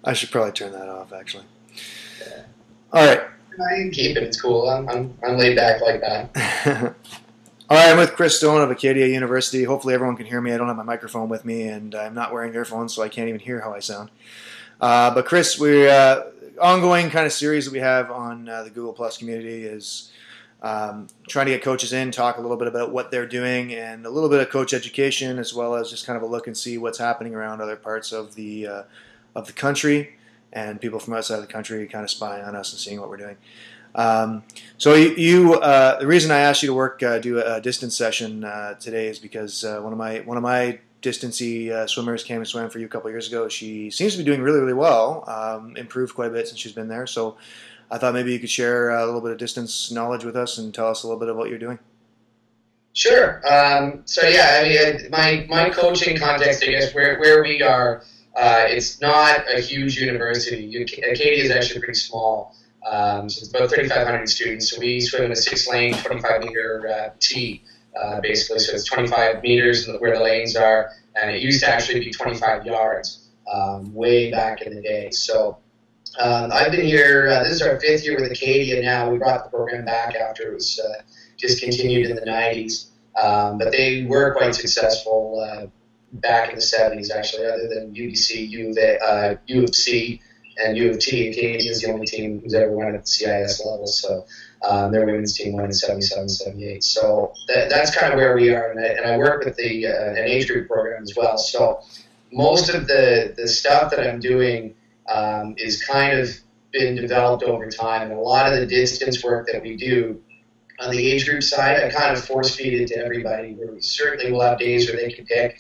I should probably turn that off, actually. Yeah. All right. I can keep it. It's cool. I'm laid back like that. All right, I'm with Chris Stone of Acadia University. Hopefully everyone can hear me. I don't have my microphone with me, and I'm not wearing earphones, so I can't even hear how I sound. But Chris, we're ongoing kind of series that we have on the Google Plus community is trying to get coaches in, talk a little bit about what they're doing, and a little bit of coach education, as well as just kind of a look and see what's happening around other parts of the country, and people from outside the country kind of spying on us and seeing what we're doing. So the reason I asked you to do a distance session today is because one of my distancy swimmers came and swam for you a couple of years ago. She seems to be doing really, really well, improved quite a bit since she's been there. So I thought maybe you could share a little bit of distance knowledge with us and tell us a little bit of what you're doing. Sure. So yeah, I mean, my coaching context, I guess, where we are, it's not a huge university. Acadia is actually pretty small. So it's about 3,500 students. So we swim a 6-lane, 25-meter T, basically. So it's 25 meters where the lanes are, and it used to actually be 25 yards way back in the day. So I've been here. This is our 5th year with Acadia now. We brought the program back after it was discontinued in the 90s. But they were quite successful back in the 70s, actually, other than UBC, U of C, and U of T. Acadia is the only team who's ever won at the CIS level. So their women's team won in 77, 78. So that's kind of where we are. And I work with an age group program as well. So most of the stuff that I'm doing is kind of been developed over time. And a lot of the distance work that we do on the age group side, I kind of force feed it to everybody. We certainly will have days where they can pick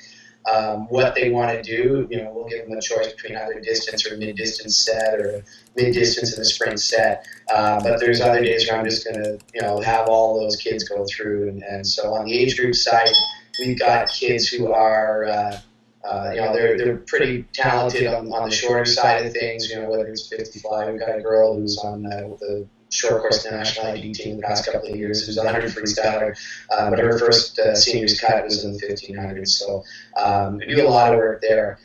what they want to do. You know, we'll give them a choice between either distance or a mid-distance set or a mid-distance and a sprint set. But there's other days where I'm just going to, have all those kids go through. And so on the age group side, we've got kids who are, they're pretty talented on the shorter side of things, whether it's 50 fly. We've got a girl who's on the short course national ID team the past couple of years, who's a 100 freestyler, but her first seniors cut was in the 1500s. So we do a lot of work there.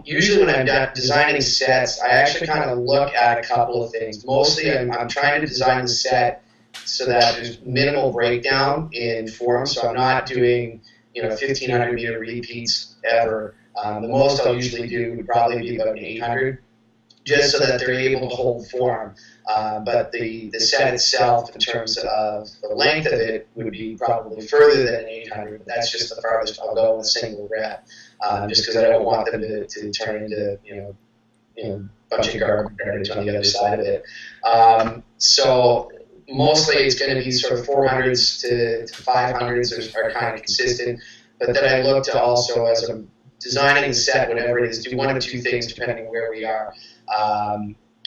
Usually when I'm designing sets, I actually kind of look at a couple of things. Mostly I'm trying to design the set so that there's minimal breakdown in form, so I'm not doing 1,500 meter repeats ever. The most I'll usually do would probably be about an 800, just so that they're able to hold form. But the set itself, in terms of the length of it, would be probably further than an 800. That's just the farthest I'll go with a single rep, just because I don't want them to turn into a bunch of garbage on the other side of it. So mostly it's going to be sort of 400s to 500s are kind of consistent. But then I look to also, as I'm designing the set, whatever it is, do one of two things depending on where we are.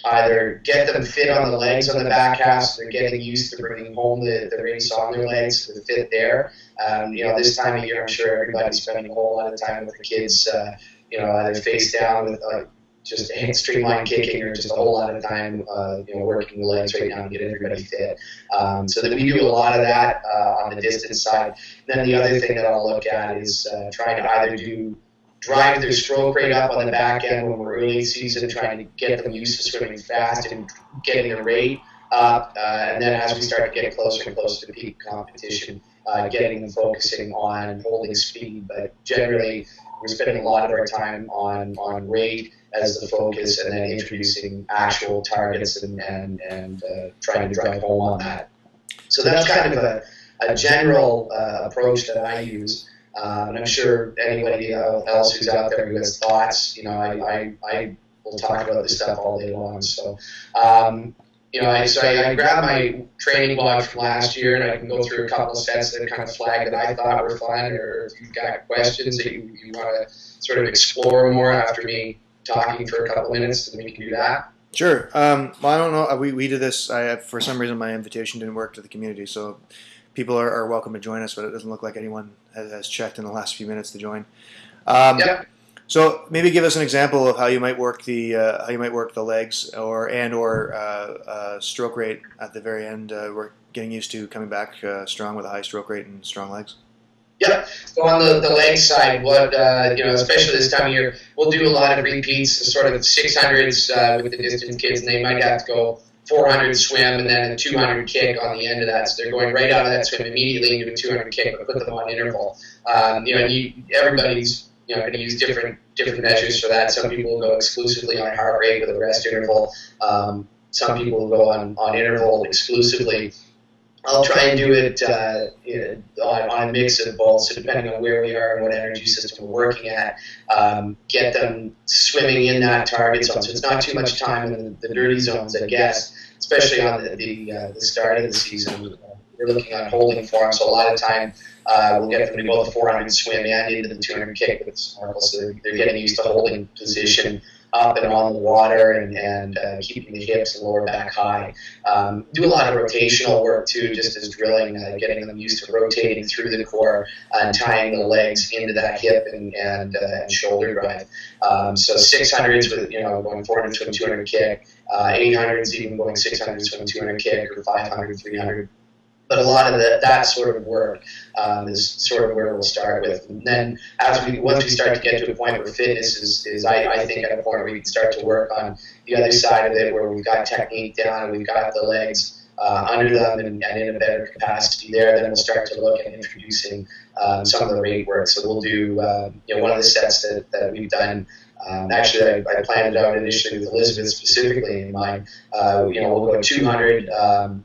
Either get them fit on the legs on the back half, so they're getting used to bringing home the race on their legs to fit there. This time of year, I'm sure everybody's spending a whole lot of time with the kids, either face down with just streamline kicking, or just a whole lot of time, working the legs right now to get everybody fit. So that we do a lot of that on the distance side. Then the other thing that I'll look at is trying to either drive their stroke rate up on the back end when we're early season, trying to get them used to swimming fast and getting their rate up. And then as we start to get closer and closer to peak competition, getting them focusing on holding speed. But generally, we're spending a lot of our time on rate as the focus, and then introducing actual targets and trying to drive home on that. So that's kind of a general approach that I use. And I'm sure anybody else who's out there who has thoughts, I will talk about this stuff all day long. So, I grabbed my training blog from last year, and I can go through a couple of sets that kind of flag that I thought were fun, or if you've got questions that you want to sort of explore more after me talking for a couple of minutes, then we can do that. Sure. Well, I don't know. We did this. For some reason, my invitation didn't work to the community, so people are welcome to join us, but it doesn't look like anyone has checked in the last few minutes to join. Yep. So maybe give us an example of how you might work the legs or stroke rate at the very end. We're getting used to coming back strong with a high stroke rate and strong legs. Yep. So on the leg side, what especially this time of year, we'll do a lot of repeats, sort of 600s with the distance kids, and they might have to go 400 swim and then a 200 kick on the end of that. So they're going right out of that swim immediately into a 200 kick, but put them on interval. Everybody's going to use different measures for that. Some people will go exclusively on heart rate with a rest interval. Some people will go on interval exclusively. I'll try and do it on a mix of both, so depending on where we are and what energy system we're working at, get them swimming in that target zone. So it's not too much time in the dirty zones, I guess, especially on the start of the season. We're looking at holding form, so a lot of time we'll get them to go the 400 swim and into the 200 kick with snorkel, so they're getting used to holding position up and on the water and keeping the hips and lower back high. Do a lot of rotational work too, just as drilling, getting them used to rotating through the core and tying the legs into that hip and shoulder drive. So 600s with going 400 swim 200 kick, 800s even going 600 swim 200 kick, or 500 300. But a lot of that sort of work is sort of where we'll start with. And then once we start to get to a point where fitness is I think, at a point where we can start to work on the other side of it, where we've got technique down and we've got the legs under them and in a better capacity there, then we'll start to look at introducing some of the rate work. So we'll do one of the sets that we've done. Actually, I planned it out initially with Elizabeth specifically in mind. We'll go 200 on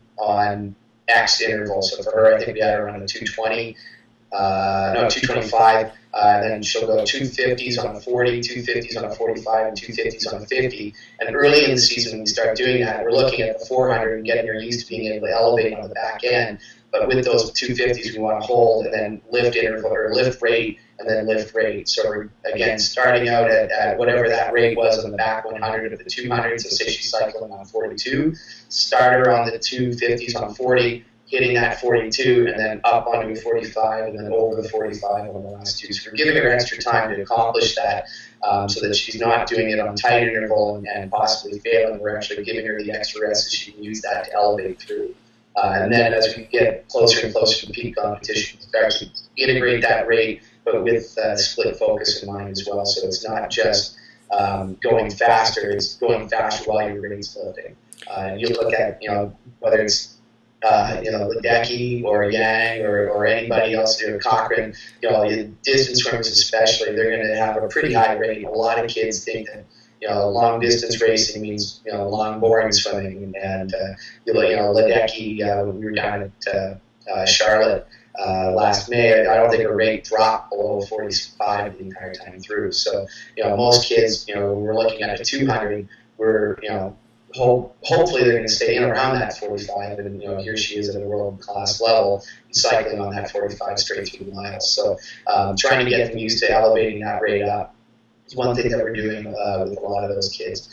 X interval. So for her, I think we had her around a 225. Then she'll go 250s on a 40, 250s on a 45, and 250s on a 50. And early in the season, when we start doing that, we're looking at the 400 and getting her used to being able to elevate on the back end. But with those 250s, we want to hold and then lift interval, or lift rate and then lift rate. So we're, again, starting out at whatever that rate was on the back 100 of the 200. So say she's cycling on 42, start her on the 250s on 40, hitting that 42, and then up onto a 45, and then over the 45 on the last two. So we're giving her extra time to accomplish that, so that she's not doing it on tight interval and possibly failing. We're actually giving her the extra rest so she can use that to elevate through. And then as we get closer and closer to peak competition, we start to integrate that rate, but with split focus in mind as well. So it's not just going faster, it's going faster while your rate's lifting. And you look at, whether it's Ledecky or Yang or anybody else, Cochran, distance swimmers especially, they're going to have a pretty high rate. A lot of kids think that long distance racing means long boring swimming, and Ledecky, we were down at Charlotte last May. I don't think her rate dropped below 45 the entire time through. So most kids, we're looking at a 200. We're hopefully they're going to stay in around that 45, and here she is at a world class level, cycling on that 45 straight through the miles. So trying to get them used to elevating that rate up is one thing that we're doing with a lot of those kids.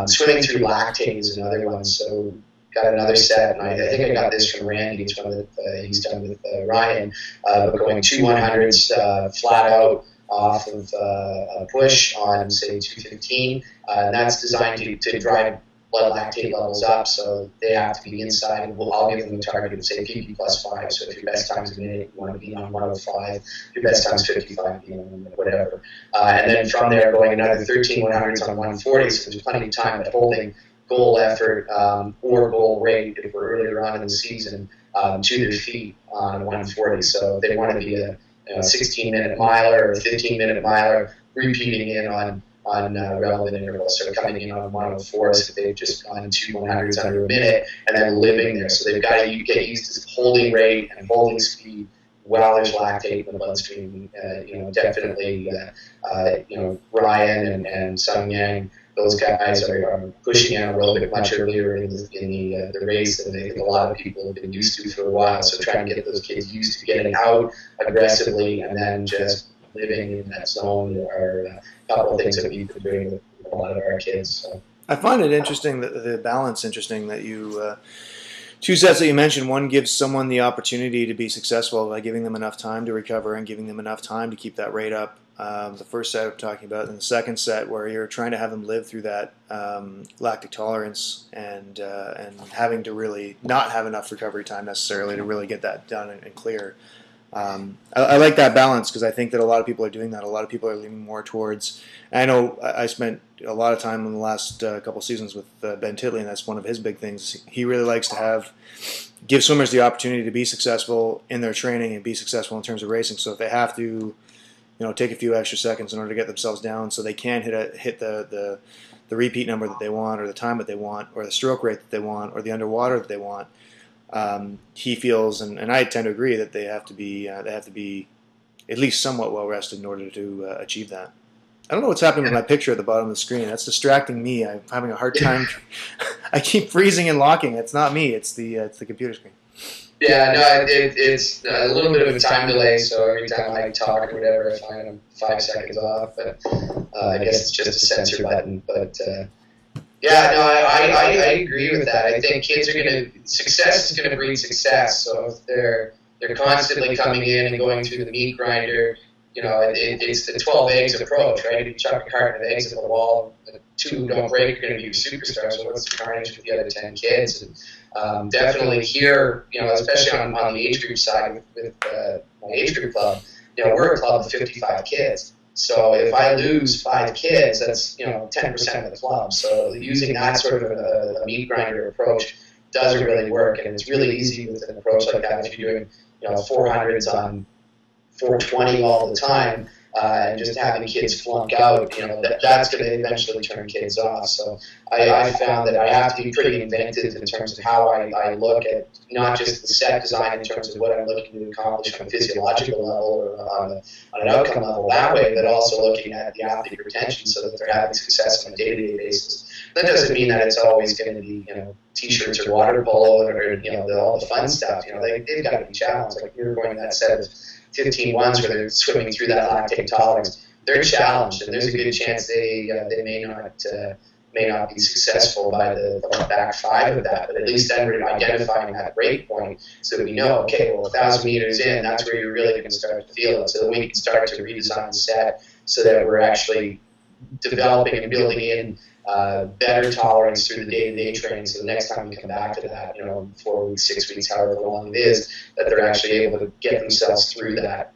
Swimming through lactate is another one. So got another set, and I think I got this from Randy. It's one that he's done with Ryan, going 200s flat out off of a push on, say, 215. And that's designed to drive blood lactate levels up, so they have to be inside. And I'll give them a target of, say, PP plus 5. So if your best time is a minute, you want to be on 105. If your best time is 55, be on whatever. And then from there, going another 13 100s on 140. So there's plenty of time at holding goal effort or goal rate, if we're earlier on in the season, to their feet on 140. So they want to be a 16-minute miler or a 15-minute miler, repeating in on relevant intervals. So coming in on 104, so they've just gone 2 100s under a minute, and then living there. So they've got to get used to holding rate and holding speed while there's lactate in the bloodstream. Definitely, Ryan and Sung Yang, those guys are pushing anaerobic much earlier in the race than I think a lot of people have been used to for a while. So trying to get those kids used to getting out aggressively and then just living in that zone are a couple of things that we've been doing with a lot of our kids. So. I find it interesting, the balance interesting that you, two sets that you mentioned, one gives someone the opportunity to be successful by giving them enough time to recover and giving them enough time to keep that rate up. The first set I'm talking about, and the second set where you're trying to have them live through that lactic tolerance and having to really not have enough recovery time necessarily to really get that done and clear. I like that balance because I think that a lot of people are doing that. A lot of people are leaning more towards. I know I spent a lot of time in the last couple seasons with Ben Titley, and that's one of his big things. He really likes to give swimmers the opportunity to be successful in their training and be successful in terms of racing. So if they have to, take a few extra seconds in order to get themselves down, so they can hit the repeat number that they want, or the time that they want, or the stroke rate that they want, or the underwater that they want. He feels, and I tend to agree, that they have to be at least somewhat well rested in order to achieve that. I don't know what's happening with my picture at the bottom of the screen. That's distracting me. I'm having a hard time. I keep freezing and locking. It's not me. It's the computer screen. Yeah, no, it's a little bit of a time delay. So every time I talk or whatever, I find I'm 5 seconds off. But I guess it's just a sensor button. But yeah, no, I agree with that. I think kids are success is gonna breed success. So if they're constantly coming in and going through the meat grinder, it's the 12 eggs approach, right? If you chuck a carton of eggs at the wall, the 2 don't break, you're going to be a superstar. So what's the carnage with the other 10 kids? And definitely here, especially on the age group side with my age group club, we're a club of 55 kids. So if I lose 5 kids, that's 10% of the club. So using that sort of a meat grinder approach doesn't really work, and it's really easy with an approach like that if you're doing 400s on 420 all the time, and just having kids flunk out, that's going to eventually turn kids off. So I found that I have to be pretty inventive in terms of how I look at not just the set design in terms of what I'm looking to accomplish on a physiological level or on an outcome level that way, but also looking at the athlete retention so that they're having success on a day-to-day basis. That doesn't mean that it's always going to be, t-shirts or water polo or, all the fun stuff. They've got to be challenged. Like we were going to that set of 15 ones where they're swimming through that lactate tolerance. They're challenged, and there's a good chance they may not be successful by the back 5 of that. But at least then we're identifying that break point so that we know, okay, well, 1,000 meters in, that's where you're really going to start to feel it. So that we can start to redesign the set so that we're actually developing and building in better tolerance through the day-to-day training, so the next time we come back to that, 4 weeks, 6 weeks, however long it is, that they're actually able to get themselves through that.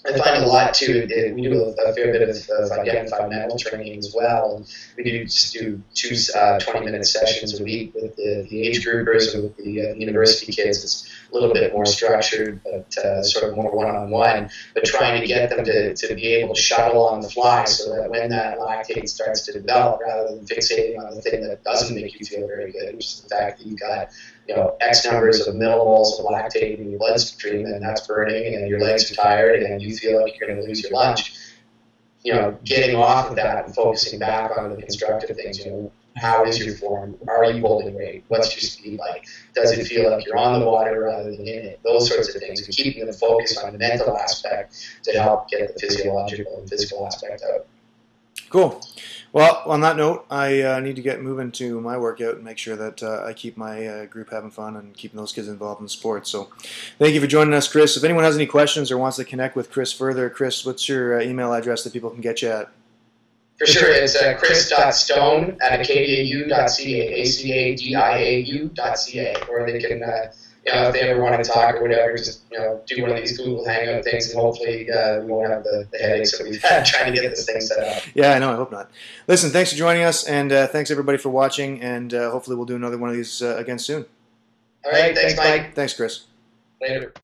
I find a lot too. We do a fair bit of identified mental training as well, and we do 2 20-minute sessions a week with the age groupers or with the university kids. It's a little bit more structured, but sort of more one-on-one. But trying to get them to be able to shuttle on the fly, so that when that lactate starts to develop, rather than fixating on the thing that doesn't make you feel very good, which is the fact that you've got X numbers of millimoles of lactate in your bloodstream, and that's burning, and your legs are tired, and you feel like you're going to lose your lunch. Getting off of that and focusing back on the constructive things. How is your form? Are you holding weight? What's your speed like? Does it feel like you're on the water rather than in it? Those sorts of things, and keeping them focused on the mental aspect to help get the physiological and physical aspect out. Cool. Well, on that note, I need to get moving to my workout and make sure that I keep my group having fun and keeping those kids involved in sports. So thank you for joining us, Chris. If anyone has any questions or wants to connect with Chris further, Chris, what's your email address that people can get you at? For sure, it's chris.stone@acadiau.ca, acadiau.ca, or they can, if they ever want to talk or whatever, just do one of these Google Hangout things, and hopefully we won't have the headaches that we've had trying to get this thing set up. Yeah, I know. I hope not. Listen, thanks for joining us, and thanks everybody for watching, and hopefully we'll do another one of these again soon. All right, thanks, Mike. Thanks, Chris. Later.